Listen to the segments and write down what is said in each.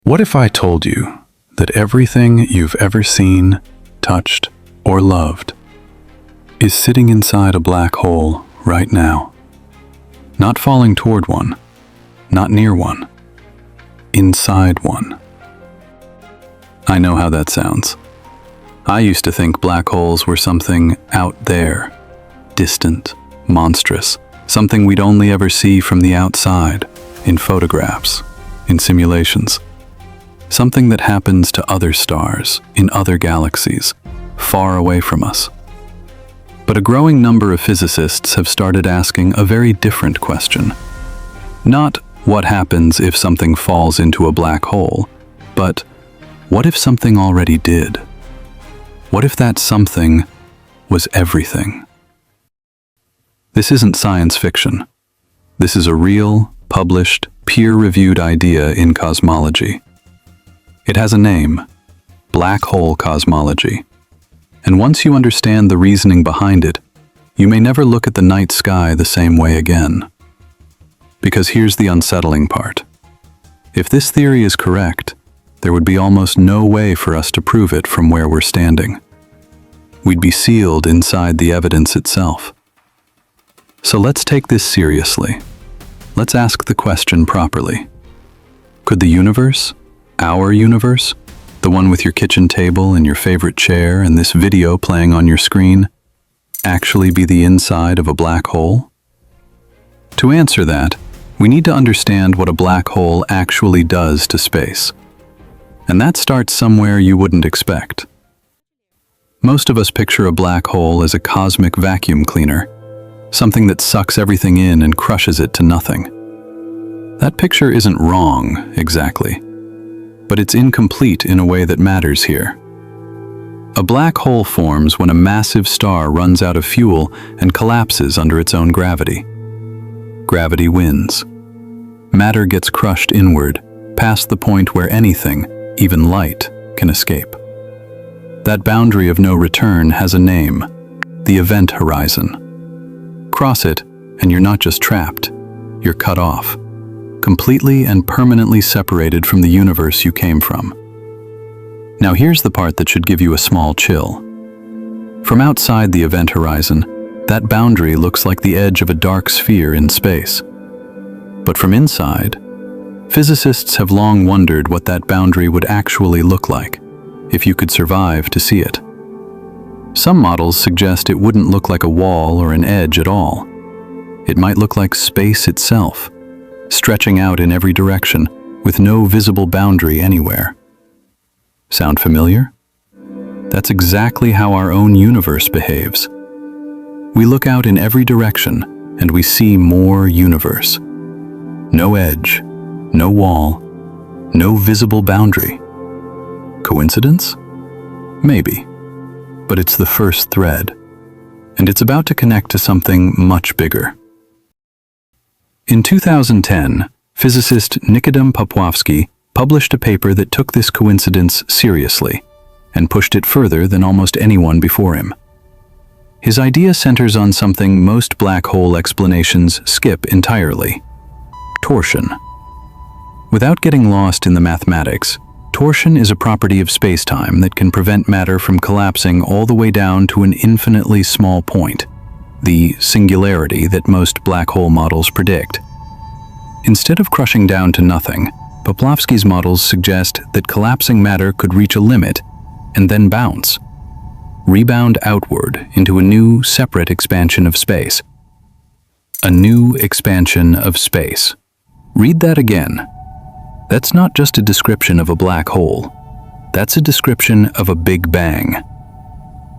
What if I told you that everything you've ever seen, touched, or loved is sitting inside a black hole right now? Not falling toward one, not near one, inside one. I know how that sounds. I used to think black holes were something out there, distant, monstrous, something we'd only ever see from the outside, in photographs, in simulations. Something that happens to other stars, in other galaxies, far away from us. But a growing number of physicists have started asking a very different question. Not what happens if something falls into a black hole, but what if something already did? What if that something was everything? This isn't science fiction. This is a real, published, peer-reviewed idea in cosmology. It has a name, black hole cosmology. And once you understand the reasoning behind it, you may never look at the night sky the same way again. Because here's the unsettling part. If this theory is correct, there would be almost no way for us to prove it from where we're standing. We'd be sealed inside the evidence itself. So let's take this seriously. Let's ask the question properly. Could the universe, our universe, the one with your kitchen table and your favorite chair and this video playing on your screen, actually be the inside of a black hole? To answer that, we need to understand what a black hole actually does to space. And that starts somewhere you wouldn't expect. Most of us picture a black hole as a cosmic vacuum cleaner, something that sucks everything in and crushes it to nothing. That picture isn't wrong, exactly. But it's incomplete in a way that matters here. A black hole forms when a massive star runs out of fuel and collapses under its own gravity. Gravity wins. Matter gets crushed inward, past the point where anything, even light, can escape. That boundary of no return has a name, the event horizon. Cross it, and you're not just trapped, you're cut off. Completely and permanently separated from the universe you came from. Now here's the part that should give you a small chill. From outside the event horizon, that boundary looks like the edge of a dark sphere in space. But from inside, physicists have long wondered what that boundary would actually look like, if you could survive to see it. Some models suggest it wouldn't look like a wall or an edge at all. It might look like space itself, stretching out in every direction, with no visible boundary anywhere. Sound familiar? That's exactly how our own universe behaves. We look out in every direction, and we see more universe. No edge, no wall, no visible boundary. Coincidence? Maybe. But it's the first thread, and it's about to connect to something much bigger. In 2010, physicist Nikodem Popławski published a paper that took this coincidence seriously and pushed it further than almost anyone before him. His idea centers on something most black hole explanations skip entirely: torsion. Without getting lost in the mathematics, torsion is a property of space-time that can prevent matter from collapsing all the way down to an infinitely small point, the singularity that most black hole models predict. Instead of crushing down to nothing, Popławski's models suggest that collapsing matter could reach a limit and then bounce, rebound outward into a new, separate expansion of space. A new expansion of space. Read that again. That's not just a description of a black hole. That's a description of a Big Bang.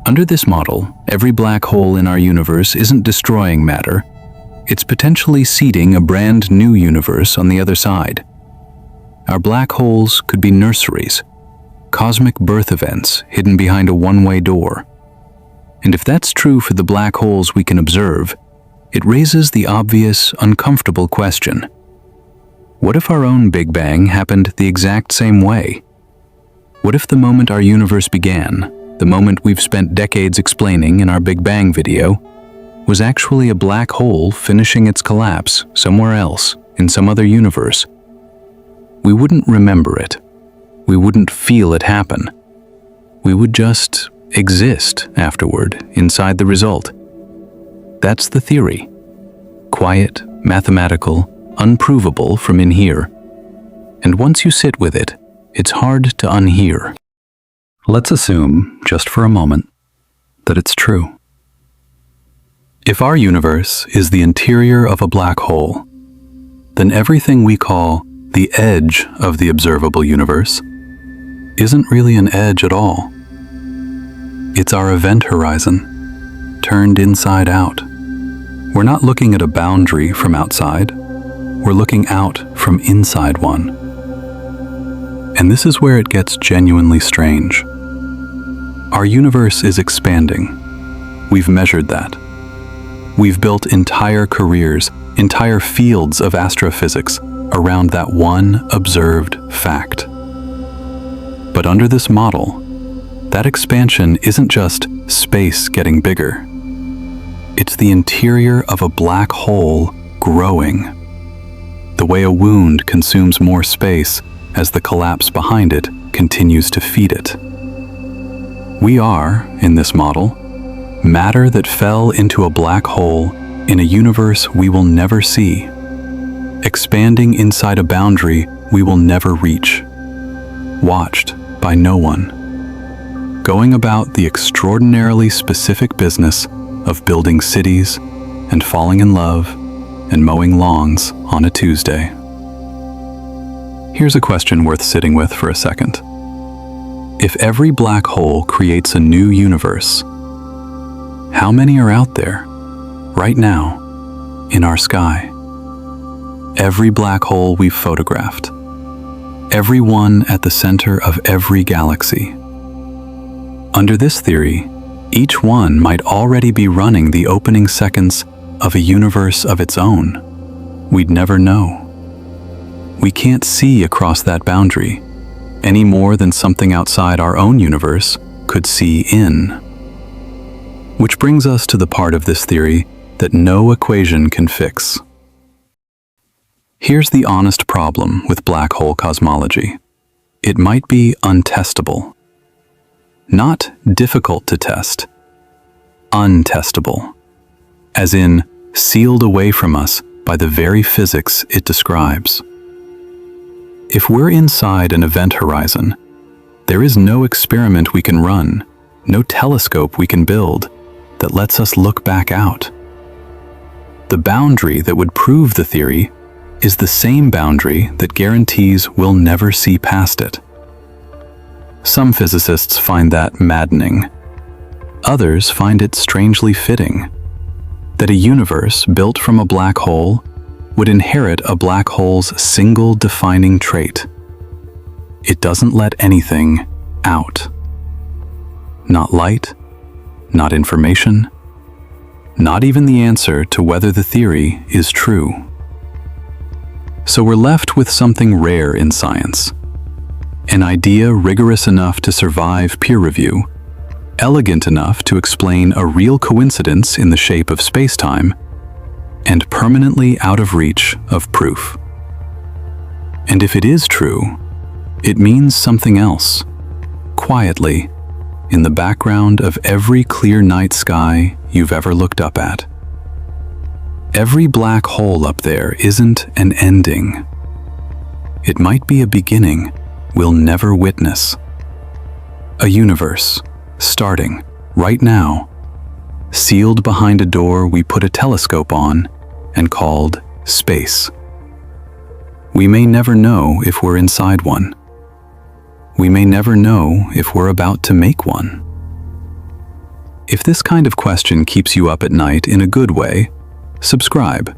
Under this model, every black hole in our universe isn't destroying matter. It's potentially seeding a brand new universe on the other side. Our black holes could be nurseries, cosmic birth events hidden behind a one-way door. And if that's true for the black holes we can observe, it raises the obvious, uncomfortable question. What if our own Big Bang happened the exact same way? What if the moment our universe began, the moment we've spent decades explaining in our Big Bang video, was actually a black hole finishing its collapse somewhere else, in some other universe? We wouldn't remember it. We wouldn't feel it happen. We would just exist afterward, inside the result. That's the theory. Quiet, mathematical, unprovable from in here. And once you sit with it, it's hard to unhear. Let's assume, just for a moment, that it's true. If our universe is the interior of a black hole, then everything we call the edge of the observable universe isn't really an edge at all. It's our event horizon, turned inside out. We're not looking at a boundary from outside, we're looking out from inside one. And this is where it gets genuinely strange. Our universe is expanding. We've measured that. We've built entire careers, entire fields of astrophysics around that one observed fact. But under this model, that expansion isn't just space getting bigger. It's the interior of a black hole growing. The way a wound consumes more space as the collapse behind it continues to feed it. We are, in this model, matter that fell into a black hole in a universe we will never see, expanding inside a boundary we will never reach, watched by no one, going about the extraordinarily specific business of building cities and falling in love and mowing lawns on a Tuesday. Here's a question worth sitting with for a second. If every black hole creates a new universe, how many are out there, right now, in our sky? Every black hole we've photographed, every one at the center of every galaxy. Under this theory, each one might already be running the opening seconds of a universe of its own. We'd never know. We can't see across that boundary, any more than something outside our own universe could see in. Which brings us to the part of this theory that no equation can fix. Here's the honest problem with black hole cosmology. It might be untestable. Not difficult to test, untestable, as in sealed away from us by the very physics it describes. If we're inside an event horizon, there is no experiment we can run, no telescope we can build that lets us look back out. The boundary that would prove the theory is the same boundary that guarantees we'll never see past it. Some physicists find that maddening. Others find it strangely fitting that a universe built from a black hole would inherit a black hole's single defining trait. It doesn't let anything out. Not light, not information, not even the answer to whether the theory is true. So we're left with something rare in science. An idea rigorous enough to survive peer review, elegant enough to explain a real coincidence in the shape of space-time, and permanently out of reach of proof. And if it is true, it means something else, quietly, in the background of every clear night sky you've ever looked up at. Every black hole up there isn't an ending. It might be a beginning we'll never witness. A universe, starting right now, sealed behind a door we put a telescope on and called space. We may never know if we're inside one. We may never know if we're about to make one. If this kind of question keeps you up at night in a good way, subscribe.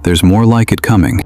There's more like it coming.